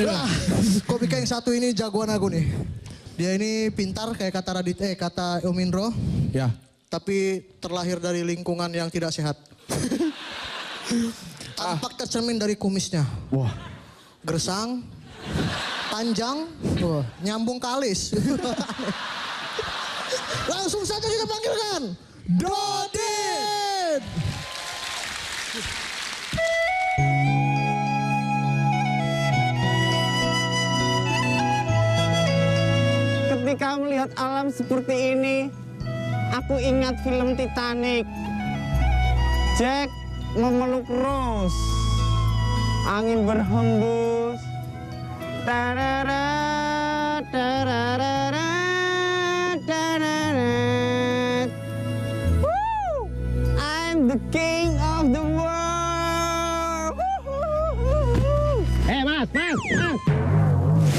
Wah, komika yang satu ini jagoan aku nih. Dia ini pintar kayak kata Om Indro. Ya. Tapi terlahir dari lingkungan yang tidak sehat. Tampak tercermin dari kumisnya. Wah. Gersang, panjang, nyambung ke alis. Langsung saja kita panggilkan Dodit. Ketika melihat alam seperti ini, aku ingat film Titanic. Jack memeluk Rose. Angin berhembus. Tarara, tarara, tarara. Woo! I'm the king of the world. Mas.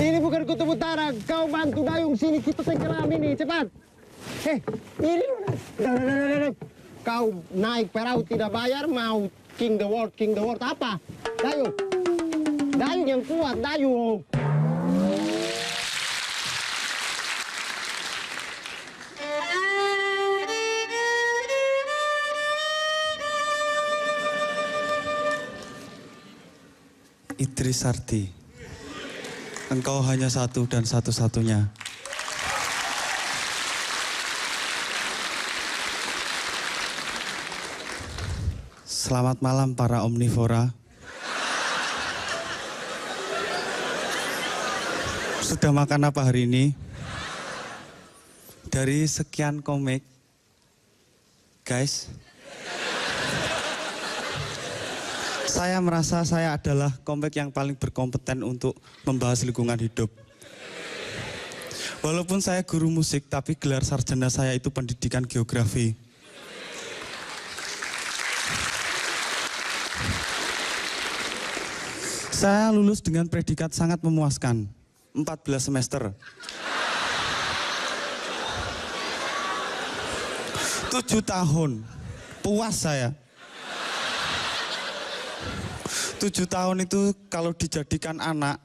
Ini bukan kutub utara. Kau bantu dayung sini, kita tenggelam ini, cepat. Ini udah. Kau naik perahu tidak bayar, mau king the world apa? Dayung yang kuat, dayung. Idris Sardi, engkau hanya satu dan satu-satunya. Selamat malam para omnivora. Sudah makan apa hari ini? Dari sekian komik, guys, saya merasa saya adalah komik yang paling berkompeten untuk membahas lingkungan hidup. Walaupun saya guru musik, tapi gelar sarjana saya itu pendidikan geografi. Saya lulus dengan predikat sangat memuaskan, 14 semester. 7 tahun, puas saya. 7 tahun itu kalau dijadikan anak,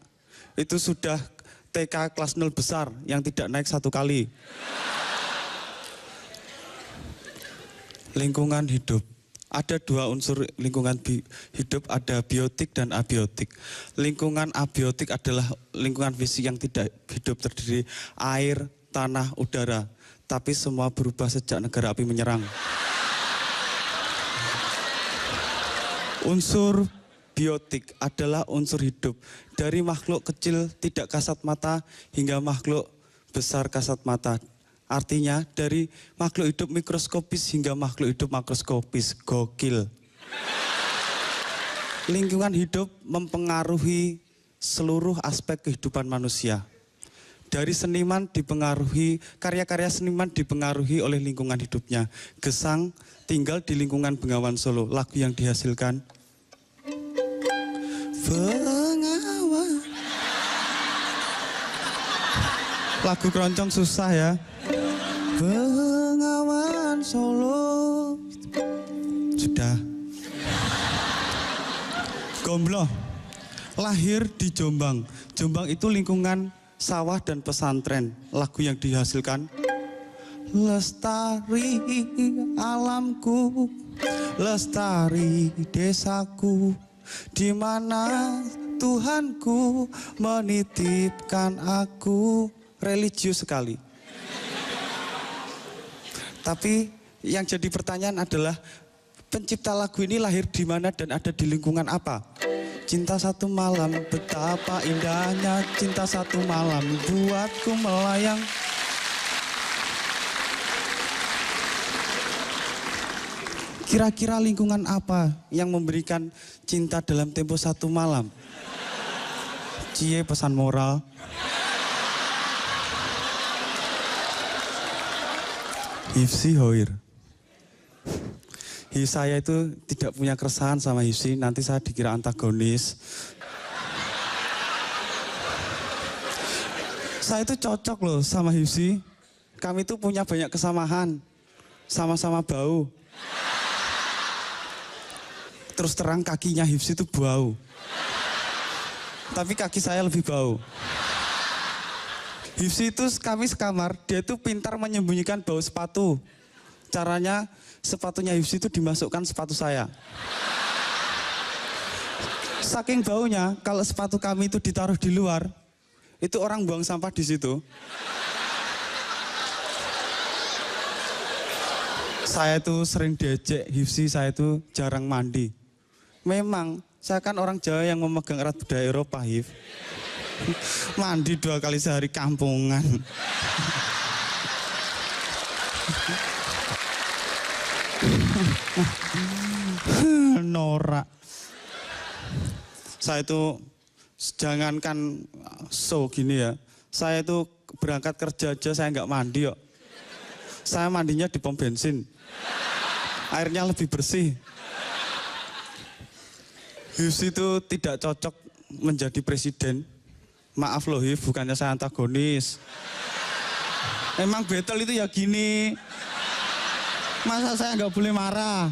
itu sudah TK kelas 0 besar yang tidak naik 1 kali. Lingkungan hidup. Ada 2 unsur lingkungan hidup, ada biotik dan abiotik. Lingkungan abiotik adalah lingkungan fisik yang tidak hidup, terdiri air, tanah, udara. Tapi semua berubah sejak negara api menyerang. Unsur biotik adalah unsur hidup. Dari makhluk kecil tidak kasat mata hingga makhluk besar kasat mata. Artinya dari makhluk hidup mikroskopis hingga makhluk hidup makroskopis. Gokil. Lingkungan hidup mempengaruhi seluruh aspek kehidupan manusia. Dari seniman dipengaruhi, karya-karya seniman dipengaruhi oleh lingkungan hidupnya. Gesang tinggal di lingkungan Bengawan Solo. Lagu yang dihasilkan Bengawan. Lagu keroncong susah ya. Bengawan Solo. Sudah. Gombloh. Lahir di Jombang. Jombang itu lingkungan sawah dan pesantren. Lagu yang dihasilkan lestari alamku, lestari desaku, di mana Tuhanku menitipkan aku. Religius sekali. Tapi yang jadi pertanyaan adalah pencipta lagu ini lahir di mana dan ada di lingkungan apa? Cinta satu malam, betapa indahnya cinta satu malam, buatku melayang. Kira-kira lingkungan apa yang memberikan cinta dalam tempo satu malam? Cie, pesan moral. Hifsi Hoir. Saya itu tidak punya keresahan sama Hifsi, nanti saya dikira antagonis. Saya itu cocok loh sama Hifsi. Kami itu punya banyak kesamaan, sama-sama bau. Terus terang kakinya Hifsi itu bau. Tapi kaki saya lebih bau. Hifsi itu kami sekamar, dia itu pintar menyembunyikan bau sepatu. Caranya sepatunya Hifsi itu dimasukkan sepatu saya. Saking baunya, kalau sepatu kami itu ditaruh di luar, itu orang buang sampah di situ. Saya itu sering diejek, Hifsi saya itu jarang mandi. Memang, saya kan orang Jawa yang memegang erat budaya Eropa, Hif. Mandi 2 kali sehari kampungan. Norak. Saya itu jangankan show gini ya. Saya itu berangkat kerja aja saya nggak mandi kok. Saya mandinya di pom bensin. Airnya lebih bersih. Hifsi itu tidak cocok menjadi presiden. Maaf loh Hif, bukannya saya antagonis. Emang battle itu ya gini. Masa saya nggak boleh marah?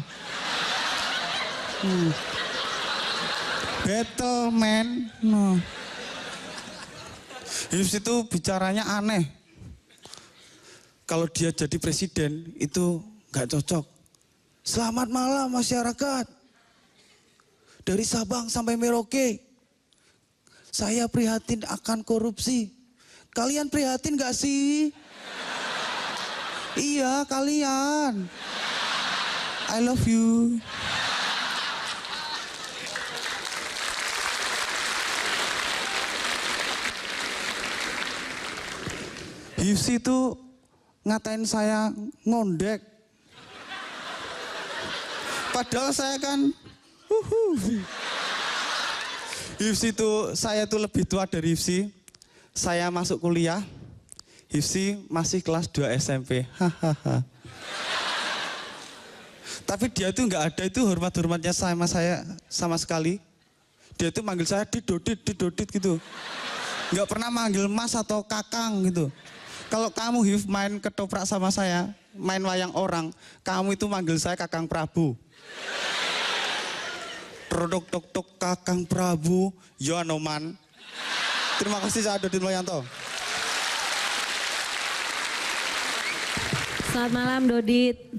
Battle man. No. Hifsi itu bicaranya aneh. Kalau dia jadi presiden itu nggak cocok. Selamat malam masyarakat. Dari Sabang sampai Merauke. Saya prihatin akan korupsi. Kalian prihatin gak sih? Iya, kalian. I love you. Hifsi itu ngatain saya ngondek. Padahal saya kan Hifsi itu, saya itu lebih tua dari Hifsi. Saya masuk kuliah, Hifsi masih kelas 2 SMP. Hahaha. Tapi dia itu nggak ada itu hormat-hormatnya sama saya sama sekali. Dia itu manggil saya didodit gitu. Nggak pernah manggil mas atau kakang gitu. Kalau kamu Hif main ketoprak sama saya, main wayang orang, kamu itu manggil saya Kakang Prabu. Rodok tok tok Kakang Prabu, Yonoman. Terima kasih saya Dodit Mulyanto. Selamat malam Dodit.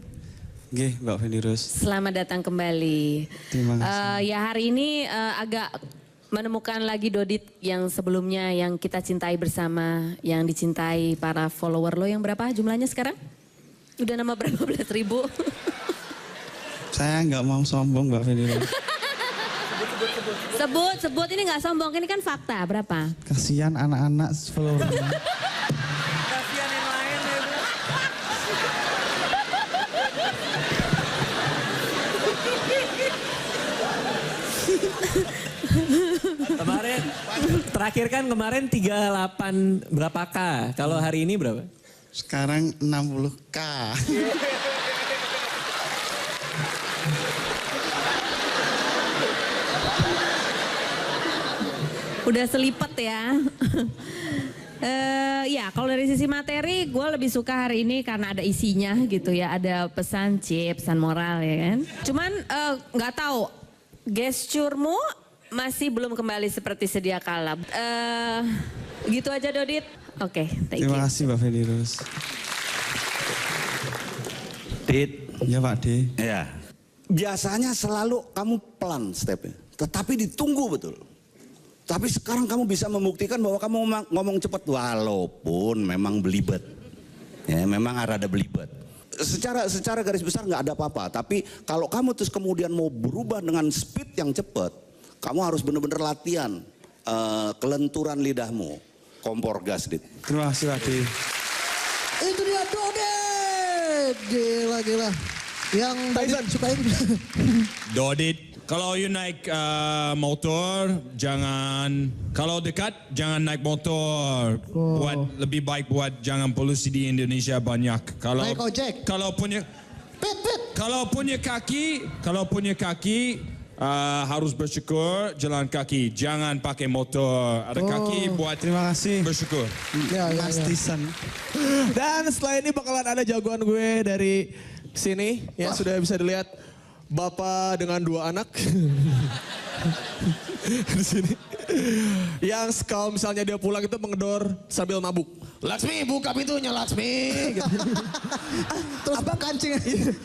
Nggih, Mbak Venirus. Selamat datang kembali. Terima kasih. Ya hari ini agak menemukan lagi Dodit yang sebelumnya yang kita cintai bersama, yang dicintai para follower lo yang berapa jumlahnya sekarang? Udah nama berapa belas ribu? Saya nggak mau sombong Mbak Venirus. Sebut ini nggak sombong, ini kan fakta. Berapa? Kasihan anak-anak followernya. Kasihan yang lain ya. Kemarin, terakhir kan kemarin 38 berapa K? Kalau hari ini berapa? Sekarang 60K. Udah selipet ya. Ya kalau dari sisi materi gue lebih suka hari ini karena ada isinya gitu ya. Ada pesan pesan moral ya kan. Cuman nggak tahu gesturmu masih belum kembali seperti sedia kala. Gitu aja Dodit. Oke, thank you. Terima kasih Mbak Venirus. Dit. Ya Pak D. Ya. Biasanya selalu kamu pelan stepnya. Tetapi ditunggu betul. Tapi sekarang kamu bisa membuktikan bahwa kamu ngomong cepat. Walaupun memang belibet. Ya memang rada belibet. Secara garis besar nggak ada apa-apa. Tapi kalau kamu terus kemudian mau berubah dengan speed yang cepat. Kamu harus benar-benar latihan. Kelenturan lidahmu. Kompor gas, Dit. Terima kasih Pak D. Itu dia Dodit. Gila. Yang Tyson sukain. Dodit, kalau you naik motor, kalau dekat jangan naik motor. Buat lebih baik buat jangan polusi di Indonesia banyak. Naik ojek. Kalau punya kaki, harus bersyukur jalan kaki. Jangan pakai motor. Ada kaki buat Terima kasih. bersyukur. Ya. Mas Tisan. Dan setelah ini bakalan ada jagoan gue dari sini. Ya sudah bisa dilihat. Bapak dengan 2 anak. di sini. Yang kalau misalnya dia pulang itu mengedor sambil mabuk. Laksmi, buka pintunya Laksmi. Gitu. Terus abang kancing.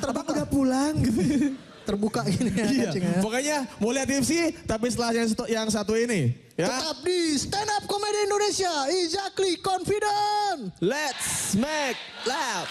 Abang udah pulang gitu. Terbuka gini ya Iya. kancing ya. Pokoknya mau lihat tipsi, tapi setelah yang satu ini. Ya. Tetap di Stand Up Comedy Indonesia. Exactly confident. Let's make laugh.